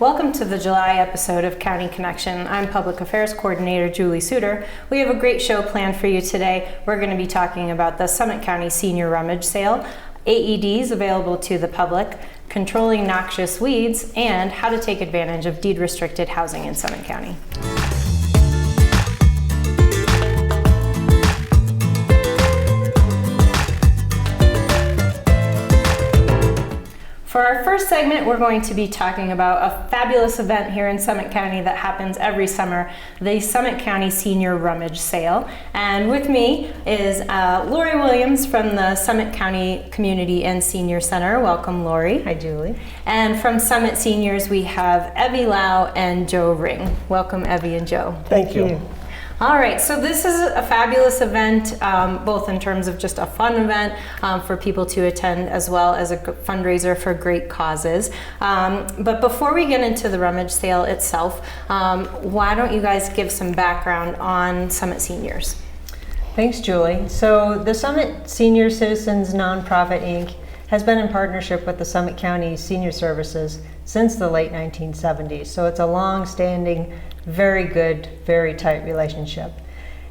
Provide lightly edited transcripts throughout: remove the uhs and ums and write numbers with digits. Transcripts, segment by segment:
Welcome to the July episode of County Connection. I'm Public Affairs Coordinator Julie Suter. We have a great show planned for you today. We're going to be talking about the Summit County Senior Rummage Sale, AEDs available to the public, controlling noxious weeds, and how to take advantage of deed-restricted housing in Summit County. For our first segment, we're going to be talking about a fabulous event here in Summit County that happens every summer, the Summit County Senior Rummage Sale. And with me is Lori Williams from the Summit County Community and Senior Center. Welcome, Lori. Hi, Julie. And from Summit Seniors, we have Evie Lau and Joe Ring. Welcome, Evie and Joe. Thank you. All right, so this is a fabulous event, both in terms of just a fun event for people to attend, as well as a fundraiser for great causes. But before we get into the rummage sale itself, why don't you guys give some background on Summit Seniors? Thanks, Julie. So the Summit Senior Citizens Nonprofit, Inc. has been in partnership with the Summit County Senior Services since the late 1970s. So it's a long-standing, very good, very tight relationship.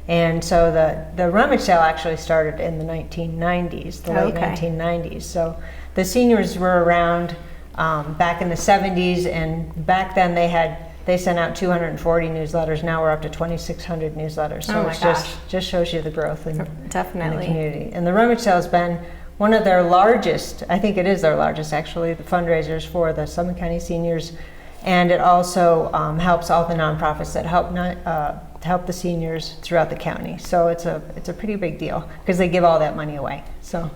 And so the rummage sale actually started in the 1990s, the late 1990s. So the seniors were around back in the 70s, and back then they sent out 240 newsletters. Now we're up to 2,600 newsletters. So it just shows you the growth in the community. And the rummage sale has been one of their largest, I think it is their largest actually, the fundraisers for the Summit County seniors. And it also helps all the nonprofits that help the seniors throughout the county. So it's a pretty big deal because they give all that money away. So,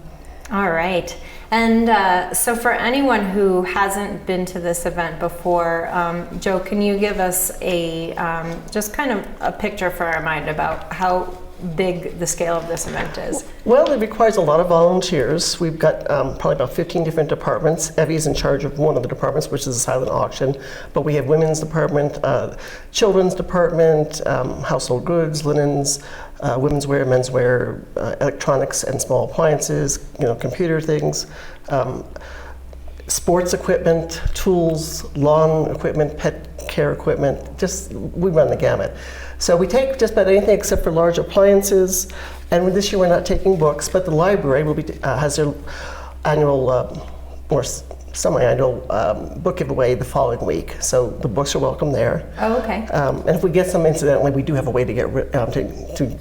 all right. And so for anyone who hasn't been to this event before, Joe, can you give us a just kind of a picture for our mind about how big the scale of this event is? Well, it requires a lot of volunteers. We've got probably about 15 different departments. Evie's in charge of one of the departments, which is a silent auction, but we have women's department, children's department, household goods, linens, women's wear, men's wear, electronics and small appliances, computer things, sports equipment, tools, lawn equipment, pet care equipment, we run the gamut. So we take just about anything except for large appliances, and this year we're not taking books, but the library has their annual or semi-annual book giveaway the following week. So the books are welcome there. Oh, okay. And if we get some incidentally, we do have a way to get to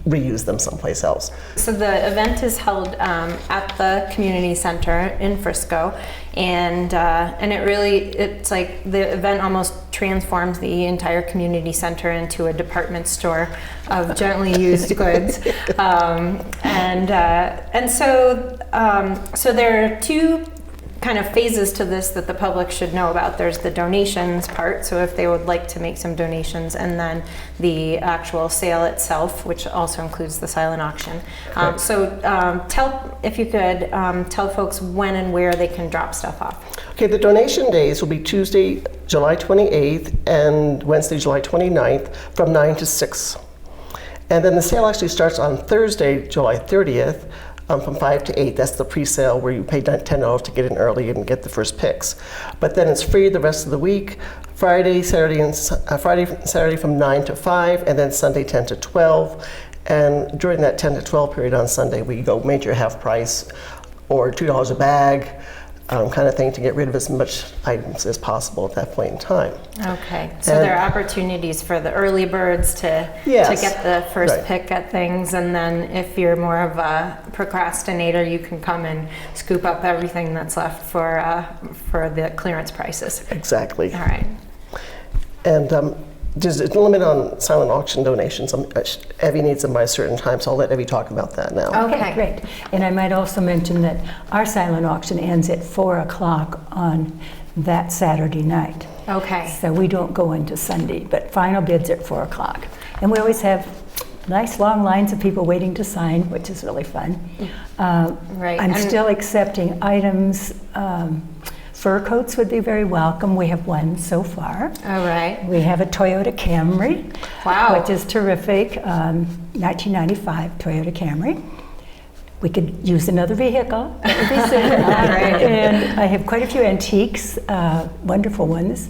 reuse them someplace else. So the event is held at the community center in Frisco, and it's like the event almost transforms the entire community center into a department store of gently used goods, and so there are two kind of phases to this that the public should know about. There's the donations part, so if they would like to make some donations, and then the actual sale itself, which also includes the silent auction. If you could tell folks when and where they can drop stuff off. Okay, the donation days will be Tuesday, July 28th and Wednesday, July 29th from 9 to 6. And then the sale actually starts on Thursday, July 30th, from 5 to 8. That's the pre-sale where you pay $10 to get in early and get the first picks. But then it's free the rest of the week, Friday, Saturday from 9 to 5, and then Sunday 10 to 12. And during that 10 to 12 period on Sunday, we go major half price or $2 a bag, kind of thing, to get rid of as much items as possible at that point in time. Okay, so there are opportunities for the early birds to get the first pick at things, and then if you're more of a procrastinator, you can come and scoop up everything that's left for the clearance prices. Exactly. All right. And there's a limit on silent auction donations. Evie needs them by a certain time, so I'll let Evie talk about that now. Okay, great. And I might also mention that our silent auction ends at 4 o'clock on that Saturday night. Okay. So we don't go into Sunday, but final bids at 4 o'clock. And we always have nice long lines of people waiting to sign, which is really fun. Right. I'm still accepting items. Fur coats would be very welcome. We have one so far. All right. We have a Toyota Camry, wow, which is terrific. 1995 Toyota Camry. we could use another vehicle. That would be super. And I have quite a few antiques, wonderful ones,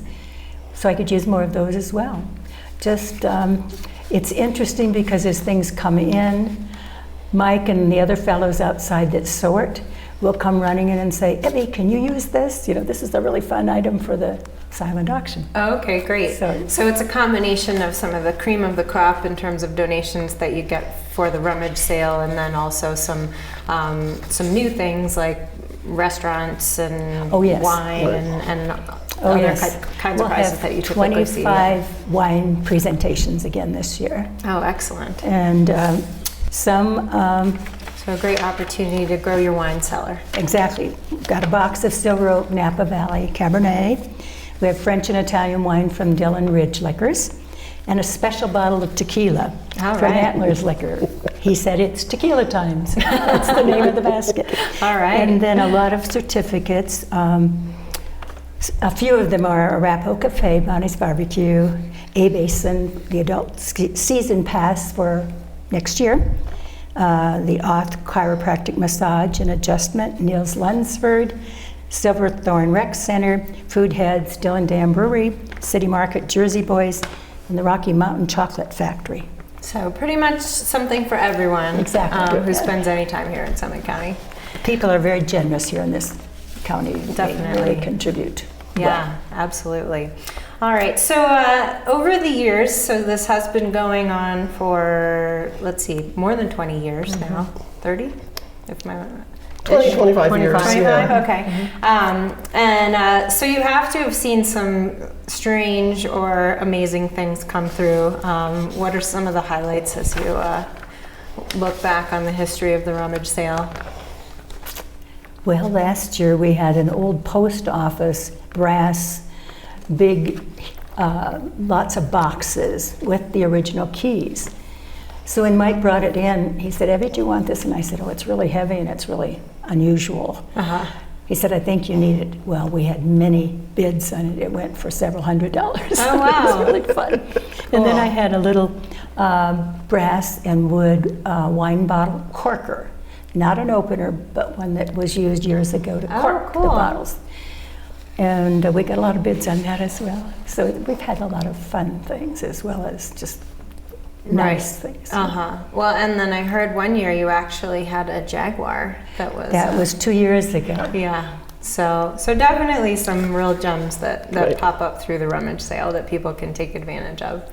so I could use more of those as well. Just, it's interesting because as things come in, Mike and the other fellows outside that sort will come running in and say, Evie, can you use this? You know, this is a really fun item for the silent auction. Oh, okay, great. So it's a combination of some of the cream of the crop in terms of donations that you get for the rummage sale, and then also some new things like restaurants and wine and other kinds of prizes that you typically see. 25 wine presentations again this year. Oh, excellent. And some... so a great opportunity to grow your wine cellar. Exactly. We've got a box of Silver Oak Napa Valley Cabernet. We have French and Italian wine from Dillon Ridge Liquors, and a special bottle of tequila from Antler's Liquor. He said it's tequila times. That's the name of the basket. All right. And then a lot of certificates. A few of them are Arapahoe Cafe, Bonnie's Barbecue, A-Basin, the adult season pass for next year, the Auth Chiropractic Massage and Adjustment, Niels Lunsford, Silverthorne Rec Center, Food Heads, Dillon Dam Brewery, City Market, Jersey Boys, and the Rocky Mountain Chocolate Factory. So pretty much something for everyone who spends any time here in Summit County. People are very generous here in this county. Definitely. They really contribute. Yeah, absolutely. All right, so over the years, so this has been going on for, let's see, more than 20 years now, 30? If my 20, 25 years. 25, yeah. okay. So you have to have seen some strange or amazing things come through. What are some of the highlights as you look back on the history of the rummage sale? Well, last year we had an old post office, brass, big, lots of boxes with the original keys. So when Mike brought it in, he said, Evie, do you want this? And I said, oh, it's really heavy and it's really unusual. He said, I think you need it. Well, we had many bids on it. It went for several $100s. Oh, wow. It was really fun. Cool. And then I had a little brass and wood wine bottle corker. Not an opener, but one that was used years ago to cork the bottles. And we got a lot of bids on that as well. So we've had a lot of fun things as well as just nice things. Well, and then I heard one year you actually had a Jaguar that was... That was 2 years ago. Yeah. So definitely some real gems that pop up through the rummage sale that people can take advantage of.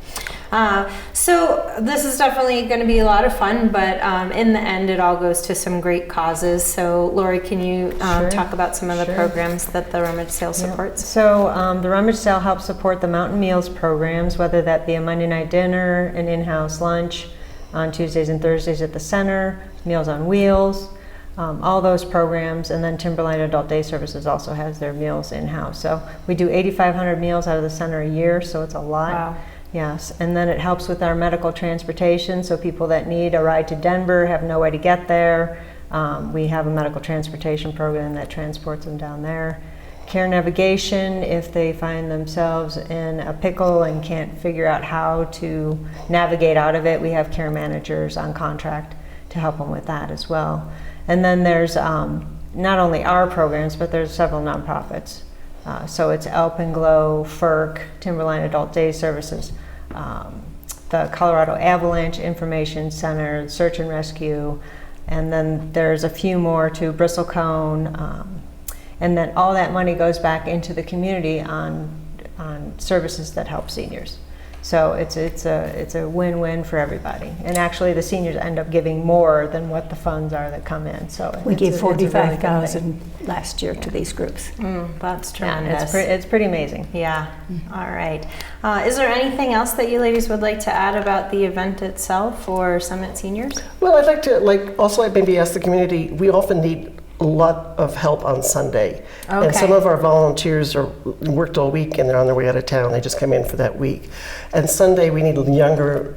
So this is definitely going to be a lot of fun, but in the end it all goes to some great causes. So Lori, can you talk about some of the programs that the rummage sale supports? So the rummage sale helps support the Mountain Meals programs, whether that be a Monday night dinner, an in-house lunch on Tuesdays and Thursdays at the center, Meals on Wheels, all those programs, and then Timberline Adult Day Services also has their meals in-house. So we do 8,500 meals out of the center a year, so it's a lot. Wow. Yes, and then it helps with our medical transportation, so people that need a ride to Denver have no way to get there. We have a medical transportation program that transports them down there. Care navigation, if they find themselves in a pickle and can't figure out how to navigate out of it, we have care managers on contract to help them with that as well. And then there's not only our programs, but there's several nonprofits. So it's Alpenglow, FERC, Timberline Adult Day Services, the Colorado Avalanche Information Center, Search and Rescue, and then there's a few more to Bristlecone, and then all that money goes back into the community on services that help seniors. So it's a win-win for everybody. And actually the seniors end up giving more than what the funds are that come in. So we gave $45,000 last year to these groups. That's tremendous. Yeah, it's pretty amazing. Yeah. All right. Is there anything else that you ladies would like to add about the event itself for Summit Seniors? Well, I'd like to also maybe ask the community, we often need a lot of help on Sunday. Okay. And some of our volunteers are worked all week and they're on their way out of town. They just come in for that week. And Sunday we need younger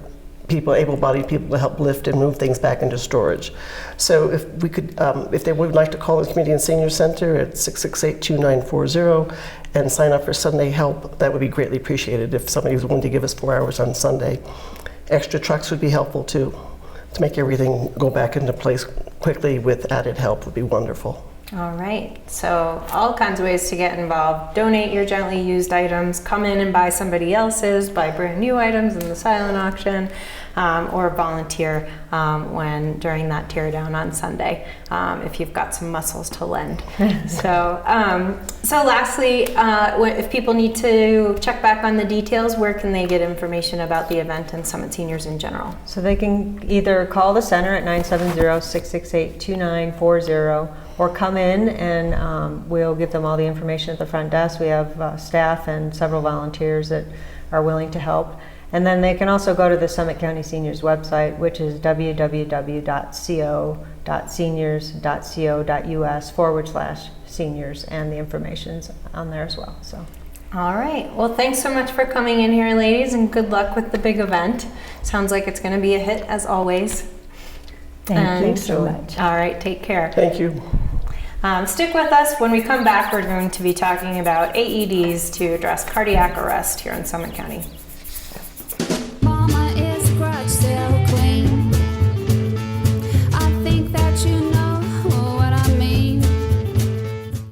people, able-bodied people to help lift and move things back into storage. So if we could, if they would like to call the Community and Senior Center at 668-2940 and sign up for Sunday help, that would be greatly appreciated if somebody was willing to give us 4 hours on Sunday. Extra trucks would be helpful too. to make everything go back into place quickly with added help would be wonderful. All right, so all kinds of ways to get involved. Donate your gently used items, come in and buy somebody else's, buy brand new items in the silent auction, or volunteer during that tear down on Sunday if you've got some muscles to lend. So lastly, if people need to check back on the details, where can they get information about the event and Summit Seniors in general? So they can either call the center at 970-668-2940 or come in and we'll give them all the information at the front desk. We have staff and several volunteers that are willing to help. And then they can also go to the Summit County Seniors website, which is www.co.seniors.co.us/seniors, and the information's on there as well. So. All right. Well, thanks so much for coming in here, ladies, and good luck with the big event. Sounds like it's going to be a hit as always. Thank you so much. All right. Take care. Thank you. Stick with us. When we come back, we're going to be talking about AEDs to address cardiac arrest here in Summit County.